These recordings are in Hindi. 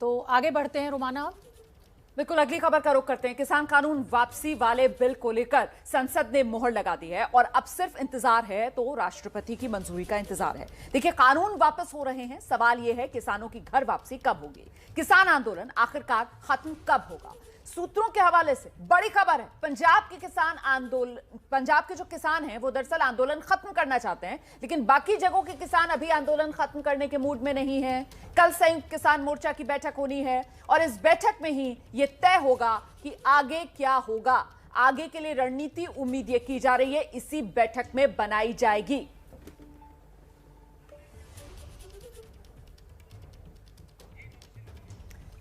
तो आगे बढ़ते हैं रोमाना। बिल्कुल, अगली खबर का रुख करते हैं। किसान कानून वापसी वाले बिल को लेकर संसद ने मोहर लगा दी है और अब सिर्फ इंतजार है तो राष्ट्रपति की मंजूरी का इंतजार है। देखिए, कानून वापस हो रहे हैं, सवाल यह है किसानों की घर वापसी कब होगी, किसान आंदोलन आखिरकार खत्म कब होगा। सूत्रों के हवाले से बड़ी खबर है, पंजाब के जो किसान हैं वो दरअसल आंदोलन खत्म करना चाहते हैं, लेकिन बाकी जगहों के किसान अभी आंदोलन खत्म करने के मूड में नहीं है। कल संयुक्त किसान मोर्चा की बैठक होनी है और इस बैठक में ही यह तय होगा कि आगे क्या होगा। आगे के लिए रणनीति उम्मीद ये की जा रही है इसी बैठक में बनाई जाएगी।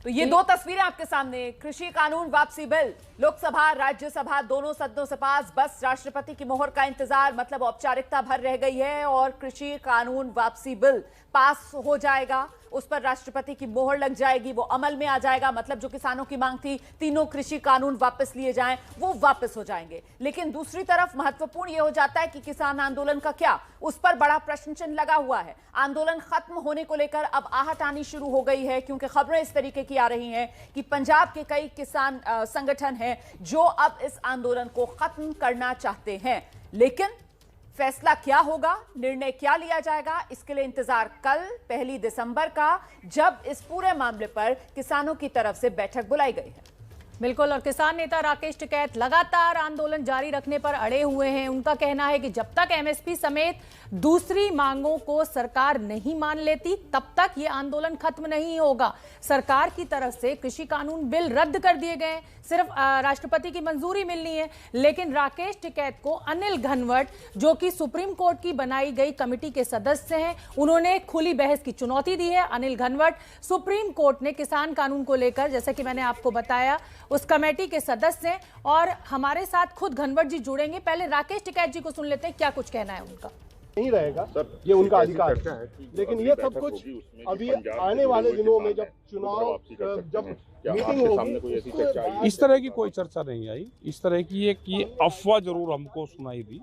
तो ये दो तस्वीरें आपके सामने, कृषि कानून वापसी बिल लोकसभा राज्यसभा दोनों सदनों से पास, बस राष्ट्रपति की मोहर का इंतजार, मतलब औपचारिकता भर रह गई है और कृषि कानून वापसी बिल पास हो जाएगा, उस पर राष्ट्रपति की मोहर लग जाएगी, वो अमल में आ जाएगा। मतलब जो किसानों की मांग थी तीनों कृषि कानून वापस लिए जाएं, वो वापस हो जाएंगे। लेकिन दूसरी तरफ महत्वपूर्ण यह हो जाता है कि किसान आंदोलन का क्या, उस पर बड़ा प्रश्न चिन्ह लगा हुआ है। आंदोलन खत्म होने को लेकर अब आहट आनी शुरू हो गई है, क्योंकि खबरें इस तरीके की आ रही हैं कि पंजाब के कई किसान संगठन हैं जो अब इस आंदोलन को खत्म करना चाहते हैं। लेकिन फैसला क्या होगा, निर्णय क्या लिया जाएगा, इसके लिए इंतजार कल 1 दिसंबर का, जब इस पूरे मामले पर किसानों की तरफ से बैठक बुलाई गई है। बिल्कुल, और किसान नेता राकेश टिकैत लगातार आंदोलन जारी रखने पर अड़े हुए हैं। उनका कहना है कि जब तक एमएसपी समेत दूसरी मांगों को सरकार नहीं मान लेती तब तक ये आंदोलन खत्म नहीं होगा। सरकार की तरफ से कृषि कानून बिल रद्द कर दिए गए, सिर्फ राष्ट्रपति की मंजूरी मिलनी है। लेकिन राकेश टिकैत को अनिल घनवट, जो कि सुप्रीम कोर्ट की बनाई गई कमेटी के सदस्य हैं, उन्होंने खुली बहस की चुनौती दी है। अनिल घनवट सुप्रीम कोर्ट ने किसान कानून को लेकर, जैसे कि मैंने आपको बताया, उस कमेटी के सदस्य हैं और हमारे साथ खुद घनवट जी जुड़ेंगे। पहले राकेश टिकैत जी को सुन लेते हैं, क्या कुछ कहना है उनका। नहीं रहेगा ये उनका अधिकार है, लेकिन ये सब कुछ अभी आने वाले दिनों में जब चुनाव जब मीटिंग होगी, इस तरह की कोई चर्चा नहीं आई। इस तरह की एक अफवाह जरूर हमको सुनाई दी,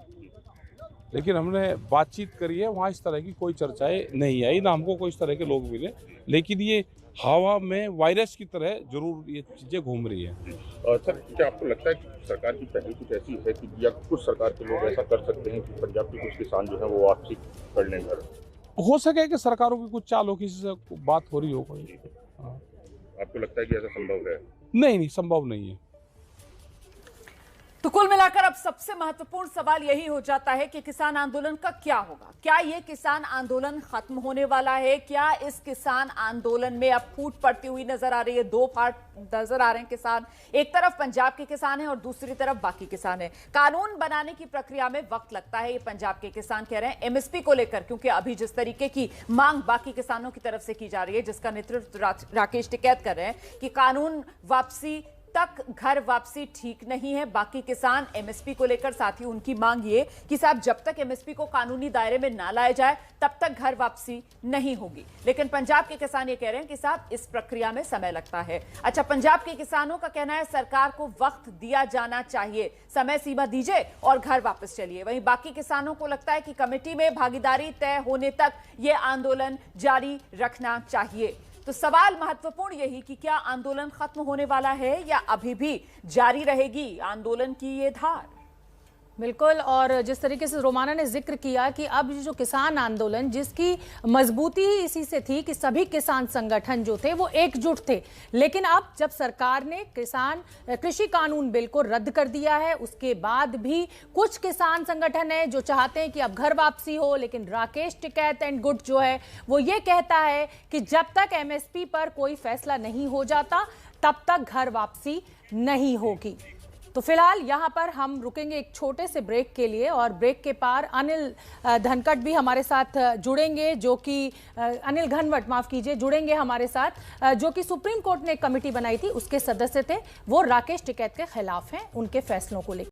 लेकिन हमने बातचीत करी है, वहाँ इस तरह की कोई चर्चाएं नहीं आई, ना हमको कोई इस तरह के लोग मिले। लेकिन ये हवा में वायरस की तरह जरूर ये चीजें घूम रही है। सर, क्या आपको लगता है कि सरकार की पहल कुछ ऐसी है कि या कुछ सरकार के लोग ऐसा कर सकते हैं कि पंजाब के कुछ किसान जो है वो वापसी कर लें घर? हो सके कि सरकारों की कुछ चाल हो, किसी से बात हो रही हो कोई। आपको लगता है कि ऐसा संभव है? नहीं, संभव नहीं है। तो कुल मिलाकर अब सबसे महत्वपूर्ण सवाल यही हो जाता है कि किसान आंदोलन का क्या होगा। क्या ये किसान आंदोलन खत्म होने वाला है? क्या इस किसान आंदोलन में अब फूट पड़ती हुई नजर आ रही है? दो पार्ट नजर आ रहे हैं किसान, एक तरफ पंजाब के किसान हैं और दूसरी तरफ बाकी किसान हैं। कानून बनाने की प्रक्रिया में वक्त लगता है, ये पंजाब के किसान कह रहे हैं एमएसपी को लेकर, क्योंकि अभी जिस तरीके की मांग बाकी किसानों की तरफ से की जा रही है, जिसका नेतृत्व राकेश टिकैत कर रहे हैं कि कानून वापसी तक घर वापसी ठीक नहीं है। बाकी किसान एमएसपी को लेकर, साथ ही उनकी मांग ये कि साहब जब तक एमएसपी को कानूनी दायरे में ना लाया जाए तब तक घर वापसी नहीं होगी। लेकिन पंजाब के किसान ये कह रहे हैं कि साहब इस प्रक्रिया में समय लगता है। अच्छा, पंजाब के किसानों का कहना है सरकार को वक्त दिया जाना चाहिए, समय सीमा दीजिए और घर वापस चलिए। वहीं बाकी किसानों को लगता है कि कमेटी में भागीदारी तय होने तक यह आंदोलन जारी रखना चाहिए। तो सवाल महत्वपूर्ण यही कि क्या आंदोलन खत्म होने वाला है या अभी भी जारी रहेगी आंदोलन की ये धार। बिल्कुल, और जिस तरीके से रोमाना ने जिक्र किया कि अब जो किसान आंदोलन, जिसकी मजबूती ही इसी से थी कि सभी किसान संगठन जो थे वो एकजुट थे, लेकिन अब जब सरकार ने कृषि कानून बिल को रद्द कर दिया है, उसके बाद भी कुछ किसान संगठन है जो चाहते हैं कि अब घर वापसी हो। लेकिन राकेश टिकैत एंड गुट जो है वो ये कहता है कि जब तक एमएसपी पर कोई फैसला नहीं हो जाता तब तक घर वापसी नहीं होगी। तो फिलहाल यहाँ पर हम रुकेंगे एक छोटे से ब्रेक के लिए, और ब्रेक के पार अनिल धनखड़ भी हमारे साथ जुड़ेंगे, जो कि अनिल घनवट, माफ कीजिए, जुड़ेंगे हमारे साथ, जो कि सुप्रीम कोर्ट ने एक कमेटी बनाई थी उसके सदस्य थे। वो राकेश टिकैत के खिलाफ हैं, उनके फैसलों को लेकर।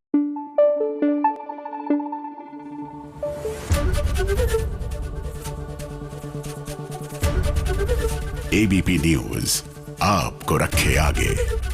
एबीपी न्यूज आपको रखे आगे।